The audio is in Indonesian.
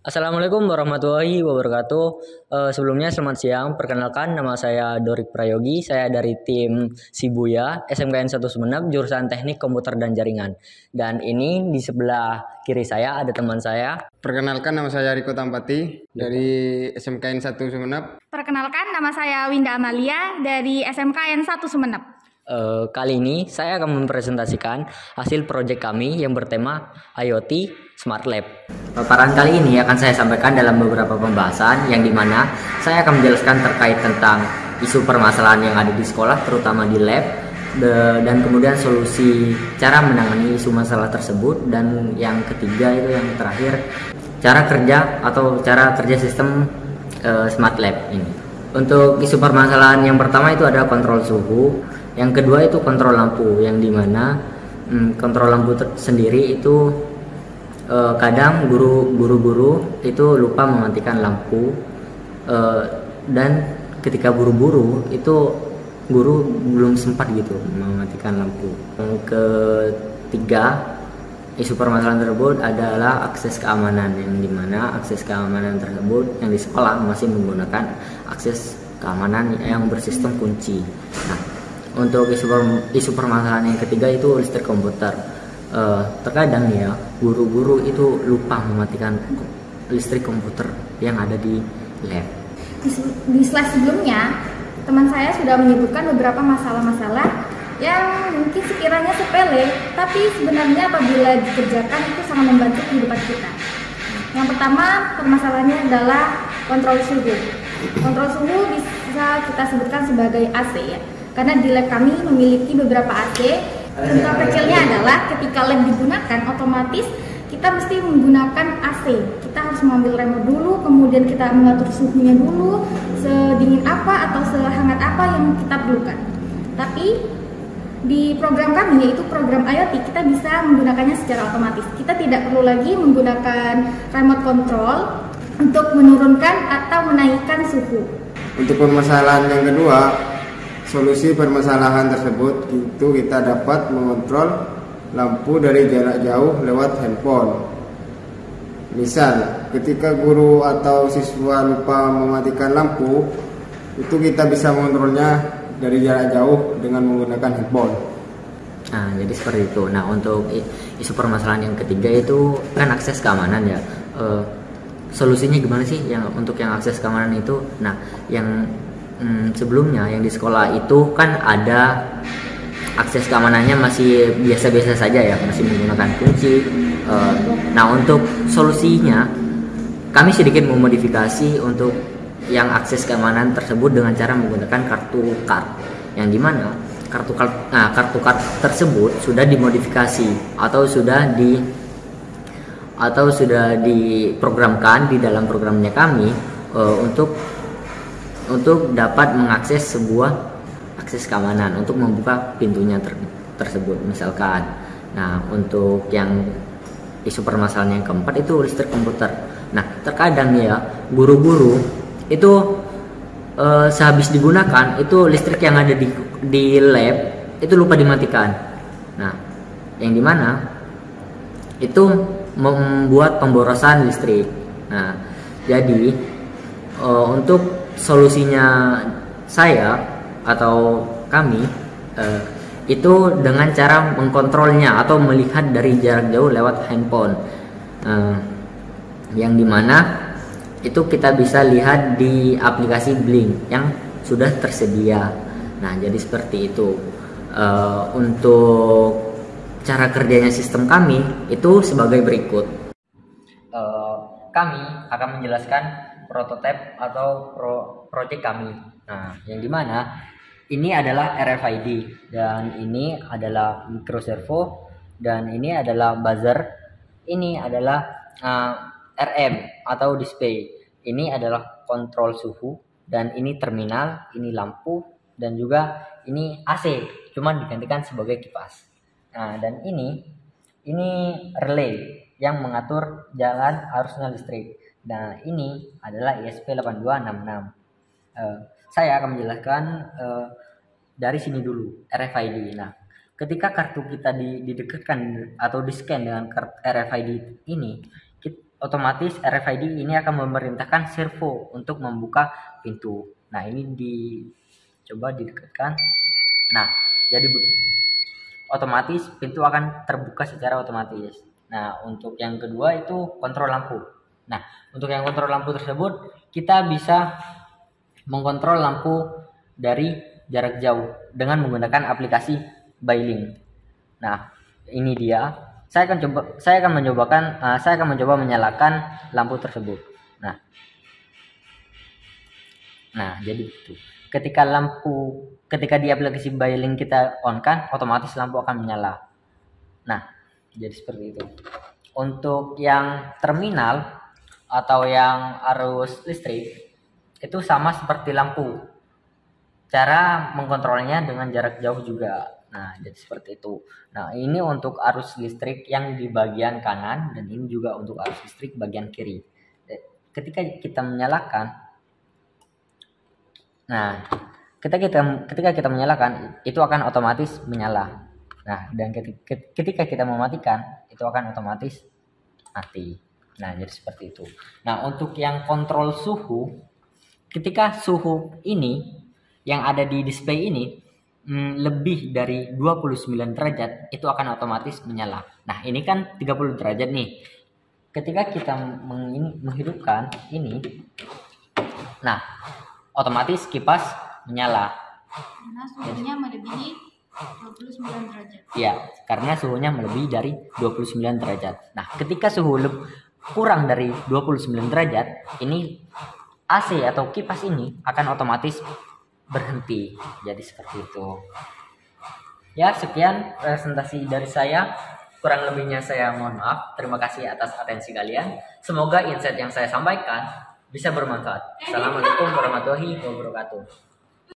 Assalamualaikum warahmatullahi wabarakatuh. Sebelumnya selamat siang. Perkenalkan nama saya Dorik Prayogi. Saya dari tim Shibuya SMKN 1 Sumeneb jurusan Teknik Komputer dan Jaringan. Dan ini di sebelah kiri saya ada teman saya. Perkenalkan, nama saya Riko Tampati dari SMKN 1 Sumeneb. Perkenalkan, nama saya Winda Amalia dari SMKN 1 Sumeneb. Kali ini saya akan mempresentasikan hasil proyek kami yang bertema IoT Smart Lab. Paparan kali ini akan saya sampaikan dalam beberapa pembahasan yang dimana saya akan menjelaskan terkait tentang isu permasalahan yang ada di sekolah, terutama di lab, dan kemudian solusi cara menangani isu masalah tersebut, dan yang ketiga itu yang terakhir cara kerja sistem Smart Lab ini. Untuk isu permasalahan yang pertama itu ada kontrol suhu, yang kedua itu kontrol lampu, yang dimana kontrol lampu sendiri itu kadang guru-guru itu lupa mematikan lampu, dan ketika buru-buru itu guru belum sempat gitu mematikan lampu. Yang ketiga isu permasalahan tersebut adalah akses keamanan, yang dimana akses keamanan tersebut yang di sekolah masih menggunakan akses keamanan yang bersistem kunci. Nah, untuk isu permasalahan yang ketiga itu listrik komputer. Terkadang ya guru-guru itu lupa mematikan listrik komputer yang ada di lab. Di slide sebelumnya, teman saya sudah menyebutkan beberapa masalah-masalah yang mungkin sekiranya sepele, tapi sebenarnya apabila dikerjakan itu sangat membantu kehidupan kita. Yang pertama, permasalahannya adalah kontrol suhu. Kontrol suhu bisa kita sebutkan sebagai AC ya, karena di lab kami memiliki beberapa AC. Contoh kecilnya adalah ketika lab digunakan, otomatis kita mesti menggunakan AC. Kita harus mengambil remote dulu, kemudian kita mengatur suhunya dulu, sedingin apa atau sehangat apa yang kita perlukan. Tapi di program kami, yaitu program IoT, kita bisa menggunakannya secara otomatis. Kita tidak perlu lagi menggunakan remote control untuk menurunkan atau menaikkan suhu. Untuk permasalahan yang kedua, solusi permasalahan tersebut itu kita dapat mengontrol lampu dari jarak jauh lewat handphone. Misal, ketika guru atau siswa lupa mematikan lampu, itu kita bisa mengontrolnya dari jarak jauh dengan menggunakan handphone. Nah, jadi seperti itu. Nah, untuk isu permasalahan yang ketiga itu kan akses keamanan ya. Solusinya gimana sih untuk yang akses keamanan itu? Nah, yang sebelumnya yang di sekolah itu kan ada akses keamanannya masih biasa-biasa saja ya, masih menggunakan kunci. Nah, untuk solusinya kami sedikit memodifikasi untuk yang akses keamanan tersebut dengan cara menggunakan kartu card, yang dimana kartu card tersebut sudah dimodifikasi atau sudah diprogramkan di dalam programnya kami untuk dapat mengakses sebuah akses keamanan untuk membuka pintunya tersebut misalkan. Nah, untuk yang isu permasalahan yang keempat itu listrik komputer. Nah, terkadang ya guru-guru itu sehabis digunakan itu listrik yang ada di lab itu lupa dimatikan. Nah, yang dimana itu membuat pemborosan listrik. Nah, jadi untuk solusinya saya atau kami itu dengan cara mengkontrolnya atau melihat dari jarak jauh lewat handphone, yang dimana itu kita bisa lihat di aplikasi Blink yang sudah tersedia. Nah, jadi seperti itu. Untuk cara kerjanya sistem kami itu sebagai berikut. Kami akan menjelaskan prototipe atau project kami. Nah, yang dimana ini adalah RFID dan ini adalah microservo dan ini adalah buzzer, ini adalah RM atau display, ini adalah kontrol suhu, dan ini terminal, ini lampu, dan juga ini AC, cuman digantikan sebagai kipas. Nah, dan ini relay yang mengatur jalan arusnya listrik. Nah, ini adalah ISP8266. Saya akan menjelaskan dari sini dulu RFID. Nah, ketika kartu kita didekatkan atau di-scan dengan RFID ini, otomatis RFID ini akan memerintahkan servo untuk membuka pintu. Nah, ini coba didekatkan. Nah, jadi otomatis pintu akan terbuka secara otomatis. Nah, untuk yang kedua itu kontrol lampu. Nah, untuk yang kontrol lampu tersebut kita bisa mengkontrol lampu dari jarak jauh dengan menggunakan aplikasi Bylink. Nah, ini dia. Saya akan mencoba menyalakan lampu tersebut. Nah, jadi itu. Ketika di aplikasi Bylink kita on kan, otomatis lampu akan menyala. Nah, jadi seperti itu. Untuk yang terminal atau yang arus listrik itu sama seperti lampu. Cara mengkontrolnya dengan jarak jauh juga. Nah, jadi seperti itu. Nah, ini untuk arus listrik yang di bagian kanan dan ini juga untuk arus listrik bagian kiri. Ketika kita menyalakan, ketika kita menyalakan itu akan otomatis menyala. Nah, dan ketika kita mematikan itu akan otomatis mati. Nah, jadi seperti itu. Nah, untuk yang kontrol suhu, ketika suhu ini yang ada di display ini lebih dari 29 derajat itu akan otomatis menyala. Nah, ini kan 30 derajat nih. Ketika kita menghidupkan ini, nah, otomatis kipas menyala. Karena suhunya melebihi 29 derajat. Ya, karena suhunya melebihi dari 29 derajat. Nah, ketika suhu kurang dari 29 derajat, ini AC atau kipas ini akan otomatis berhenti. Jadi seperti itu. Ya, sekian presentasi dari saya. Kurang lebihnya saya mohon maaf. Terima kasih atas atensi kalian. Semoga insight yang saya sampaikan bisa bermanfaat. Assalamualaikum warahmatullahi wabarakatuh.